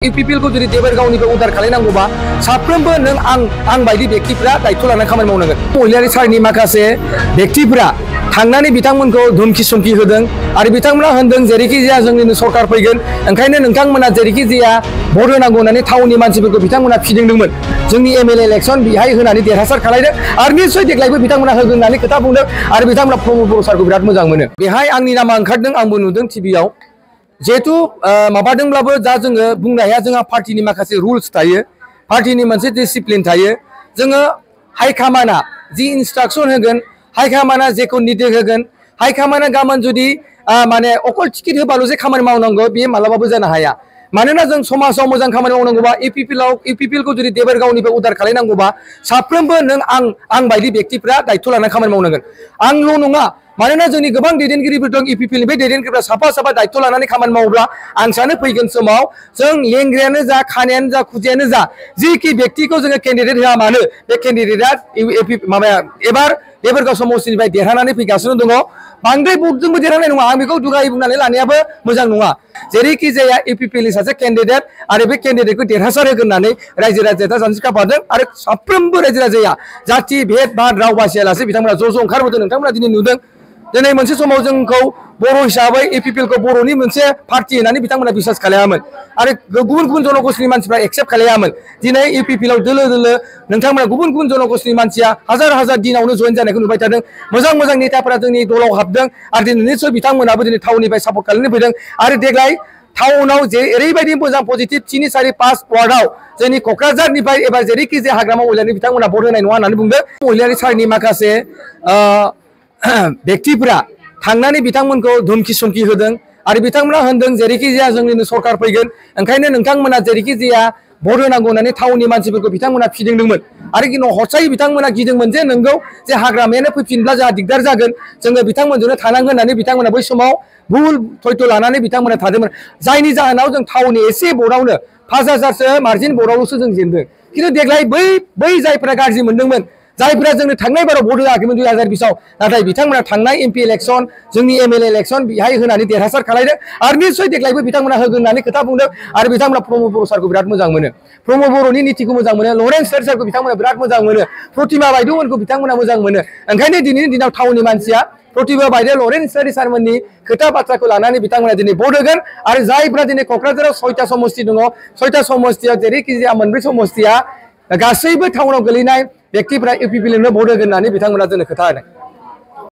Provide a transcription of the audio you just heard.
इउपिपिएल को जुदि देबरगावनिफ्राय उदार खालामनांगौबा साफ्रोमबो नों आं बायदि व्यक्तिफोरा दायित्व लानानै खामानि मावनांगोन। महिलारि सारनि माखासे व्यक्तिफोरा थांनानै बिथांमोनखौ धमकी समखि होदों आरो बिथांमोना होनदों जेरैखि जाया जोंनिनो सरकार फैगोन ओंखायनो नोंथांमोना जेरैखि जाया भट होनांगौ होननानै टाउननि मानसिफोरखौ बिथांमोना फिदिंदोंमोन। जोंनि एमएलए इलेक्शन बेहाय होनानै देरहासार खालामदों आरो निश्चय देग्लायबो बिथांमोना होगोन होननानै खोथा बुंदों आरो बिथांमोना प्रमद बर' सारखौ बिराद मोजां मोनो। बेहाय आंनि नामा ओंखारदों आंबो नुदों टिभियाव। जेहेतु माबादोंब्लाबो दा जोङो बुंनो हाया जोंहा पार्टीनि माखासे रुल्स थायो, पार्टीनि मोनसे डिसिप्लिन थायो। जोङो हाइकमान्डआ जि इन्सट्राक्शन होगोन, हाइकमान्डआ जेखौ निर्देश होगोन, हाइकमान्डआ गाबोन जुदि माने अकल टिकेट होबाल' जे खामानि मावनांगौ बे मालाबाबो जानो हाया। मानोना जों समाजाव मोजां खामानि मावनांगौबा इउपिपिएल को जुदि देबरगावनिफ्राय उदार खालामनांगौबा साफ्रोमबो नों आं बायदि व्यक्तिफोरा दायित्व लानानै खामानि मावनांगोन। आंल' नङा, मानोना जोंनि गोबां दैदेनगिरिफोर दं इउपिपिएल निफ्राय दैदेनगिरिफ्रा साफा दायित्व लानानै खामानि मावोब्ला आं सानो फैगोन समाव जों लेंग्रायानो जा खानायानो जा खुदियानो जा जिखि व्यक्तिखौ जोङो केन्डिडेट होआ मानो बे केन्डिडेटआ माबाया एबार देबरगाव समस्तिनिफ्राय देरहानानै फैगासिनो दङ। बांद्राय भटजोंबो देरहानाय नङा, आं बेखौ दुगायै बुंनानै लानायाबो मोजां नङा। जेरैखि जाया इउपिपिएल नि सासे केन्डिडेट आरो बे केन्डिडेटखौ देरहासार होगोन होननानै रायजो राजाया सानस्रि खाफादों आरो साफ्रोमबो रायजो राजाया जाथि भेद भाद राव बासियालासे बिथांमोना ज' ओंखारबोदों। नोंथांमोना दिनै नुदों दिनै मोनसे समाव जोंखौ बर' हिसाबै इउपिपिएल को बर'नि मोनसे पार्टी होननानै बिथांमोना बिसास खालायामोन आरो गुबुन जनगोष्ठीनि मानसिफ्रा एक्सेप्ट खालायामोन। दिनै इउपिपिएल आव दोलो नोंथांमोना गुबुन जनगोष्ठीनि मानसिया हाजार दिनावनो जयेन जानायखौ नुबाय थादों। मोजां नेताफोरा जोंनि दलाव हाबदों आरो दिनै निश्चय बिथांमोनाबो दिनै टाउननिफ्राय सापर्ट खालामनो फैदों आरो देग्लाय टाउनाव जे ओरैबायदि मोजां पजिटिभ 3, 4, 5 वार्डआव जोंनि क'क्राझारनिफ्राय एबा जेरैखि जाया हाग्रामा महिलानि बिथांमोना भट होनाय नङा होननानै बुंदों। महिलारि सारनि माखासे व्यक्तिफोरा थांनानै बिथांमोनखौ धमकी समखि होदों आरो बिथांमोना होनदों जेरैखि जाया जोंनिनो सरकार फैगोन ओंखायनो नोंथांमोना जेरैखि जाया भट होनांगौ होननानै टाउननि मानसिफोरखौ बिथांमोना फिदिंदोंमोन आरो हरसायै बिथांमोना गिदोंमोन जे नोंगौ जे हाग्रामायानो फैफिनब्ला जोंहा दिगदार जागोन, जोङो बिथांमोनजोंनो थानांगोन होननानै बिथांमोना बै समाव भुल थयथ' लानानै बिथांमोना थादोंमोन। जायनि जाहोनाव जों टाउननि एसे भटआवनो 5,000सो मार्जिन भटआवल'सो जों जेनदों। खिन्थु देग्लाय बै जायफोरा गाज्रि मोनदोंमोन, जायफोरा जोंनो थांनाय बाराव भट होआखैमोन 2020आव, नाथाय बिथांमोना थांनाय एमपि इलेक्शन जोंनि एमएलए इलेक्शन बेहाय होनानै देरहासार खालामदों आरो निश्चय देग्लायबो बिथांमोना होगोन होननानै खोथा बुंदों आरो बिथांमोना प्रमद बर' सारखौ बिराद मोजां मोनो। प्रमद बर'नि नीतिखौ मोजां मोनो, लरेन्स सारखौ बिथांमोना बिराद मोजां मोनो, प्रतिमा बायद'मोनखौ बिथांमोना मोजां मोनो। ओंखायनो दिनैनि दिनाव टाउननि मानसिया प्रतिमा बायद' लरेन्स सारमोननि खोथा बाथ्राखौ लानानै बिथांमोना दिनै भट होगोन आरो जायफ्रा दिनै क'क्राझाराव 6टा समस्ति दङ, 6टा समस्तियाव जेरैखि जाया 4 समस्तिया गासैबो टाउनाव गोलैनाय व्यक्तिफ्रा इउपिपिएल नो भट होगोन होननानै बिथांमोना जोंनो खोथा होदों।